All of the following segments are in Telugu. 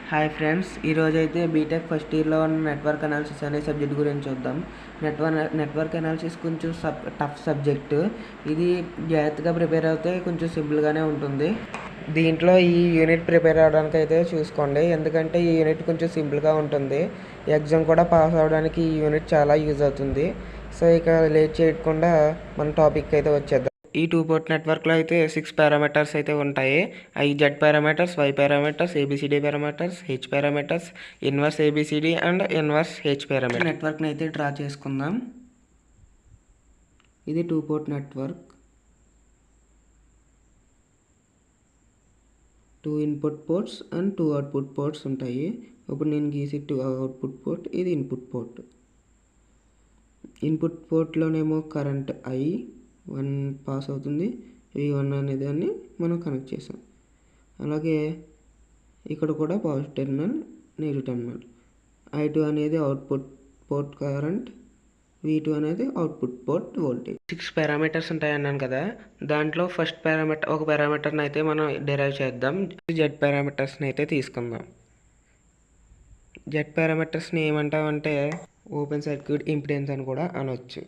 హాయ్ ఫ్రెండ్స్, ఈరోజు అయితే బీటెక్ ఫస్ట్ ఇయర్లో ఉన్న నెట్వర్క్ అనాలిసిస్ అనే సబ్జెక్ట్ గురించి చూద్దాం. నెట్వర్క్ అనాలిసిస్ కొంచెం టఫ్ సబ్జెక్టు. ఇది జాగ్రత్తగా ప్రిపేర్ అవుతే కొంచెం సింపుల్గానే ఉంటుంది. దీంట్లో ఈ యూనిట్ ప్రిపేర్ అవ్వడానికి అయితే చూసుకోండి, ఎందుకంటే ఈ యూనిట్ కొంచెం సింపుల్గా ఉంటుంది. ఎగ్జామ్ కూడా పాస్ అవ్వడానికి ఈ యూనిట్ చాలా యూజ్ అవుతుంది. సో ఇక లేట్ చేయకుండా మన టాపిక్ అయితే వచ్చేద్దాం. ఈ 2 పోర్ట్ నెట్వర్క్లో అయితే 6 పారామీటర్స్ అయితే ఉంటాయి. అవి Z parameters, Y parameters, ABCD parameters, H parameters, inverse ABCD and inverse H parameter. నెట్వర్క్ని అయితే డ్రా చేసుకుందాం. ఇది 2 port network. 2 input ports and 2 output ports ఉంటాయి. ఇప్పుడు నేను గీసి 2 అవుట్పుట్ పోర్ట్, ఇది ఇన్పుట్ పోర్ట్. ఇన్పుట్ పోర్ట్లోనేమో కరెంట్ I1 పాస్ అవుతుంది. V1 అనే దాన్ని మనం కనెక్ట్ చేసాం. అలాగే ఇక్కడ కూడా positive terminal, negative terminal. I2 అనేది అవుట్పుట్ పోర్ట్ కరెంట్, V2 అనేది అవుట్పుట్ పోర్ట్ వోల్టేజ్. 6 పారామీటర్స్ ఉంటాయి అన్నాను కదా, దాంట్లో ఫస్ట్ ఒక పారామీటర్ని అయితే మనం డిరైవ్ చేద్దాం. జెడ్ పారామీటర్స్ని అయితే తీసుకుందాం. జెడ్ పారామీటర్స్ని ఏమంటామంటే ఓపెన్ సర్క్యూట్ ఇంపిడెన్స్ అని కూడా అనవచ్చు.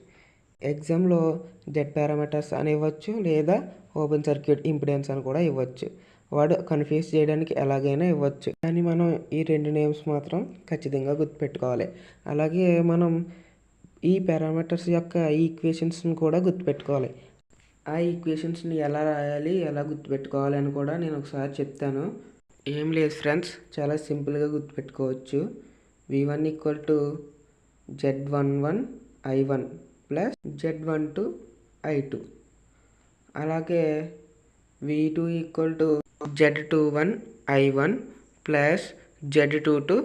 ఎగ్జామ్లో జెడ్ పారామీటర్స్ అని ఇవ్వచ్చు, లేదా ఓపెన్ సర్క్యూట్ ఇంపిడెన్స్ అని కూడా ఇవ్వచ్చు. వాడు కన్ఫ్యూజ్ చేయడానికి ఎలాగైనా ఇవ్వచ్చు, కానీ మనం ఈ 2 నేమ్స్ మాత్రం ఖచ్చితంగా గుర్తుపెట్టుకోవాలి. అలాగే మనం ఈ పారామీటర్స్ యొక్క ఈక్వేషన్స్ని కూడా గుర్తుపెట్టుకోవాలి. ఆ ఈక్వేషన్స్ని ఎలా రాయాలి, ఎలా గుర్తుపెట్టుకోవాలి అని కూడా నేను ఒకసారి చెప్తాను. ఏం లేదు ఫ్రెండ్స్, చాలా సింపుల్గా గుర్తుపెట్టుకోవచ్చు. V1 = Z11 I1 plus Z12 I2. అలాగే V2 = Z21 I1 plus Z22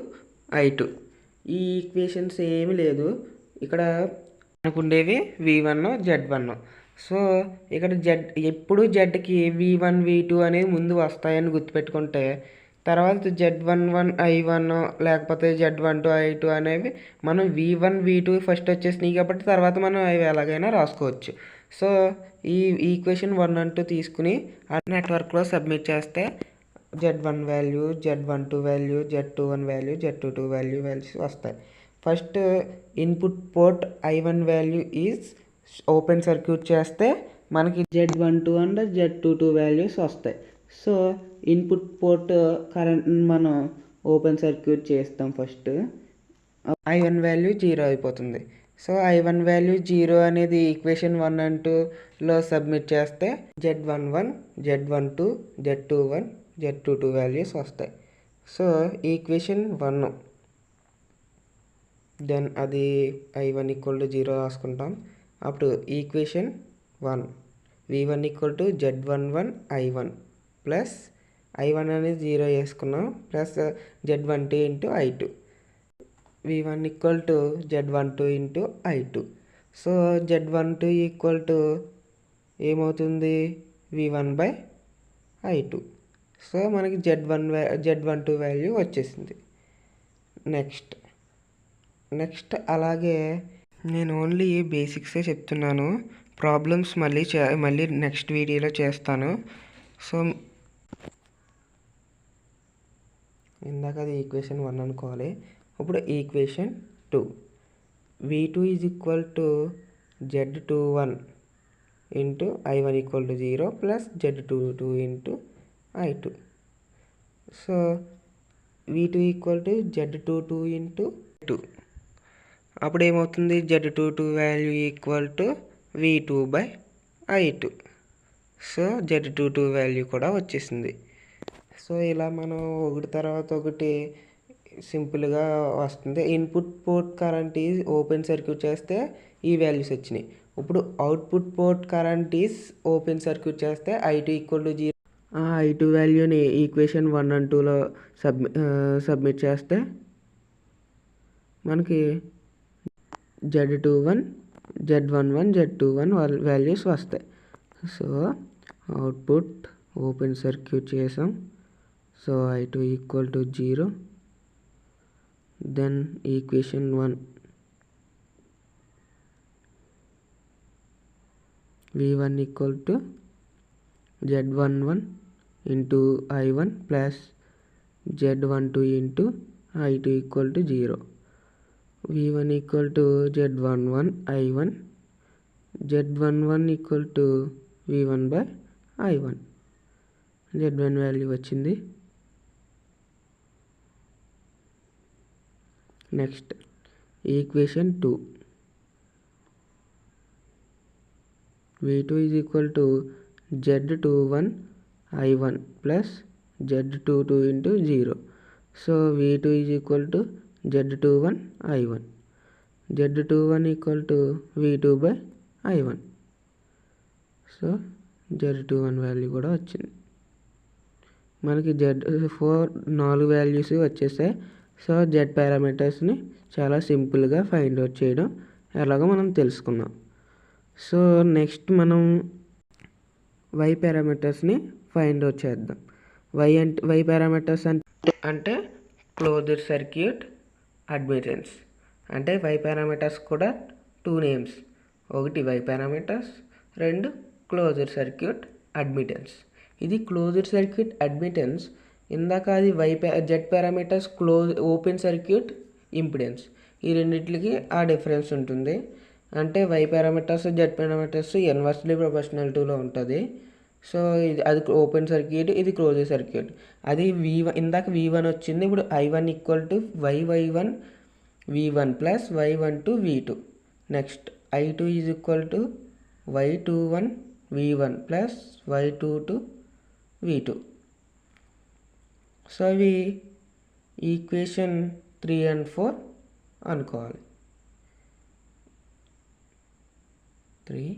I2. ఈ ఈక్వేషన్స్ ఏమీ లేదు, ఇక్కడ అనుకుండేవి V1 Z1. సో ఇక్కడ ఎప్పుడు జెడ్కి V1 V2 అనేవి ముందు వస్తాయని గుర్తుపెట్టుకుంటే, తర్వాత Z11 I1 లేకపోతే Z12 I2 అనేవి మనం V1 V2 ఫస్ట్ వచ్చేసినాయి కాబట్టి తర్వాత మనం అవి ఎలాగైనా రాసుకోవచ్చు. సో ఈ ఈక్వేషన్ 1 and 2 తీసుకుని ఆ నెట్వర్క్లో సబ్మిట్ చేస్తే Z1 value, Z12 value, Z21 value, Z22 values వస్తాయి. First input port I1 value is open circuit చేస్తే మనకి Z12 అండ్ Z22 వాల్యూస్ వస్తాయి. సో ఇన్పుట్ పోర్ట్ కరెంట్ మనం ఓపెన్ సర్క్యూట్ చేస్తాం. ఫస్ట్ I1 వాల్యూ 0 అయిపోతుంది. సో I1 వాల్యూ 0 అనేది ఈక్వేషన్ 1 and 2లో సబ్మిట్ చేస్తే Z11, Z12, Z21, Z22 values వస్తాయి. సో ఈక్వేషన్ 1, దెన్ అది I1 = 0 రాసుకుంటాం. అప్పుడు equation 1, V1 = Z11 I1 plus I1 అనేది 0 వేసుకున్నాం, plus Z12 × I2. V1 = Z12 × I2. So Z12 ఏమవుతుంది, V1/I2. సో మనకి Z12 వాల్యూ వచ్చేసింది. నెక్స్ట్ అలాగే నేను ఓన్లీ బేసిక్సే చెప్తున్నాను, ప్రాబ్లమ్స్ మళ్ళీ నెక్స్ట్ వీడియోలో చేస్తాను. సో ఇందాక అది ఈక్వేషన్ 1 అనుకోవాలి. ఇప్పుడు equation 2, V2 = Z21 × I1 = 0 plus Z22 × I2. So V2 = Z22 × I2. అప్పుడు ఏమవుతుంది, Z22 value = V2/I2. So Z22 value కూడా వచ్చేసింది. సో ఇలా మనం ఒకటి తర్వాత ఒకటి సింపుల్గా వస్తుంది. Input port current is open circuit చేస్తే ఈ వాల్యూస్ వచ్చినాయి. ఇప్పుడు output port current is open circuit చేస్తే I2 = 0. I2 వాల్యూని ఈక్వేషన్ 1 and 2లో సబ్మిట్ చేస్తే మనకి Z21, Z11, Z21 వాల్యూస్ వస్తాయి. సో అవుట్పుట్ ఓపెన్ సర్క్యూట్ చేసాం. So I2 = 0. Then equation 1, V1 = Z11 × I1 plus Z12 into I2 equal to 0. V1 equal to Z11 I1. Z11 equal to V1 by I1. Z1 value వచ్చింది. Next equation 2. V2 is equal to Z21 I1 plus Z22 into 0. So V2 is equal to Z21 I1. Z21 equal to V2 by I1. So Z21 value కూడా వచ్చింది. మనకి నాలుగు వాల్యూస్ వచ్చేసాయి. సో జెడ్ పారామీటర్స్ని చాలా సింపుల్గా ఫైండ్ అవుట్ చేయడం ఎలాగో మనం తెలుసుకున్నాం. సో నెక్స్ట్ మనం వై పారామీటర్స్ని ఫైండ్ అవుట్ చేద్దాం. వై పారామీటర్స్ అంటే క్లోజ్డ్ సర్క్యూట్ అడ్మిటెన్స్. అంటే వై పారామీటర్స్ కూడా 2 నేమ్స్. ఒకటి Y parameters, 2 closed circuit admittance. ఇది క్లోజ్డ్ సర్క్యూట్ అడ్మిటెన్స్. ఇందాక అది Z parameters open circuit impedance. ఈ రెండింటికి ఆ డిఫరెన్స్ ఉంటుంది. అంటే Y parameters Z parameters inversely proportional టులో ఉంటుంది. సో అది ఓపెన్ సర్క్యూట్, ఇది క్లోజ్డ్ సర్క్యూట్. అది ఇందాక V1 వచ్చింది. ఇప్పుడు I1 equal to Y1 V1 plus Y12 V2. Next I2 is equal to Y21 V1 plus Y22 V2. So అవి ఈక్వేషన్ 3 and 4 అనుకోవాలి. 3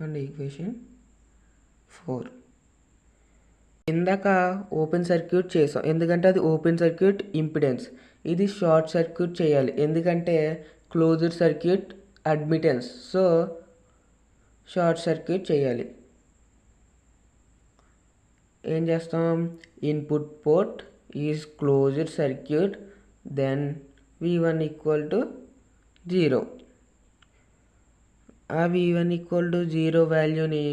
అండ్ ఈక్వేషన్ 4. ఇందాక ఓపెన్ సర్క్యూట్ చేసాం, ఎందుకంటే అది ఓపెన్ సర్క్యూట్ ఇంపిడెన్స్. ఇది షార్ట్ సర్క్యూట్ చేయాలి, ఎందుకంటే closed circuit admittance. So short circuit చేయాలి. ఏం చేస్తాం? Input port is closed circuit, then V1 equal to 0. ఆ V1 ఈక్వల్ టు 0 వాల్యూని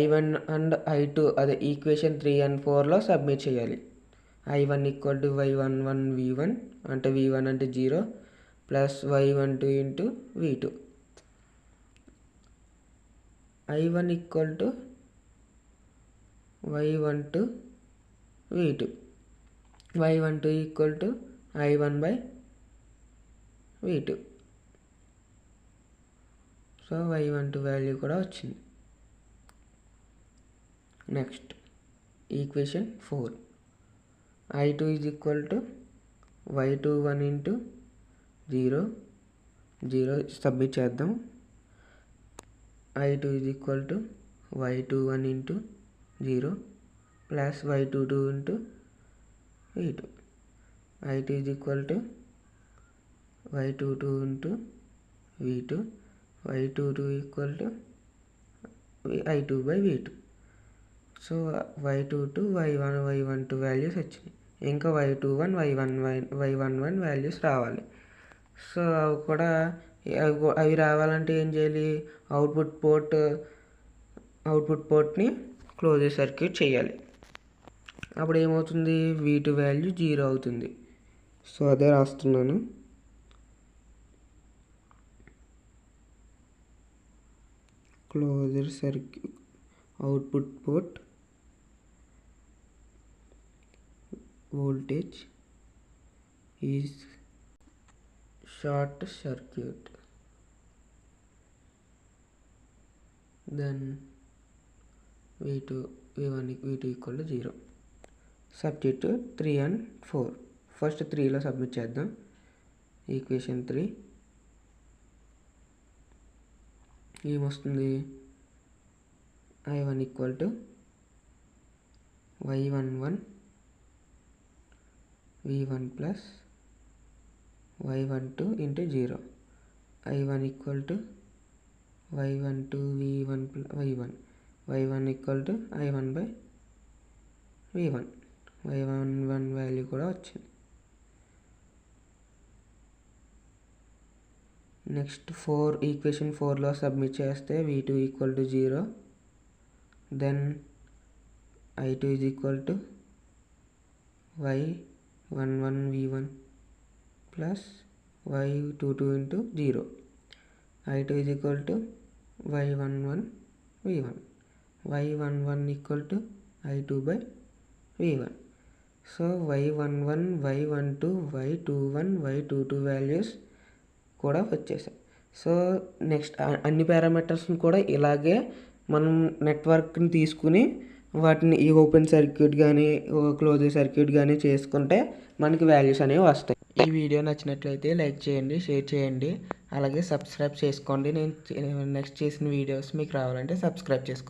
I1 అండ్ I2 అదే ఈక్వేషన్ 3 and 4లో సబ్మిట్ చేయాలి. I1 equal to Y11 V1 అంటే V1 అంటే 0 plus Y12 into V2. I1 equal to Y12 V2. Y12 equal to I1 by V2. So Y12 value కూడా వచ్చింది. Next equation 4. I2 is equal to Y21 into 0 submit చేద్దాం. I2 is equal to Y21 into 0 plus Y22 into V2. I2 is equal to Y22 into V2. Y22 equal to I2 by V2. So Y22 Y12 values వచ్చినాయి. ఇంకా Y21 Y11 వాల్యూస్ రావాలి. సో అవి రావాలంటే ఏం చేయాలి? అవుట్పుట్ పోర్ట్ని క్లోజ్ సర్క్యూట్ చేయాలి. అప్పుడు ఏమవుతుంది? V2 వాల్యూ 0 అవుతుంది. సో అదే రాస్తున్నాను. Closed circuit output port voltage is short circuit, then V1 equal to 0. Substitute 3 and 4. First 3లో submit చేద్దాం. ఈక్వేషన్ 3 ఏమొస్తుంది? I1 equal to Y11 V1 plus Y12 into 0. I1 equal to Y12 V1 plus Y1. Y1 equal to I1 by V1. Y11 value కూడా వచ్చింది. నెక్స్ట్ ఈక్వేషన్ 4లో సబ్మిట్ చేస్తే V2 equal to 0. Then I2 is equal to y11 v1 plus y22 into 0. I2 is equal to y11 v1. y11 equal to I2 by v1. So y11 y12 y21 y22 values కూడా వచ్చేసాయి. సో నెక్స్ట్ అన్ని పారామీటర్స్ని కూడా ఇలాగే మనం నెట్వర్క్ని తీసుకుని వాటిని ఈ ఓపెన్ సర్క్యూట్ కానీ క్లోజ్ సర్క్యూట్ కానీ చేసుకుంటే మనకి వాల్యూస్ అనేవి వస్తాయి. ఈ వీడియో నచ్చినట్లయితే లైక్ చేయండి, షేర్ చేయండి, అలాగే సబ్స్క్రైబ్ చేసుకోండి. నేను నెక్స్ట్ చేసిన వీడియోస్ మీకు రావాలంటే సబ్స్క్రైబ్ చేసుకోండి.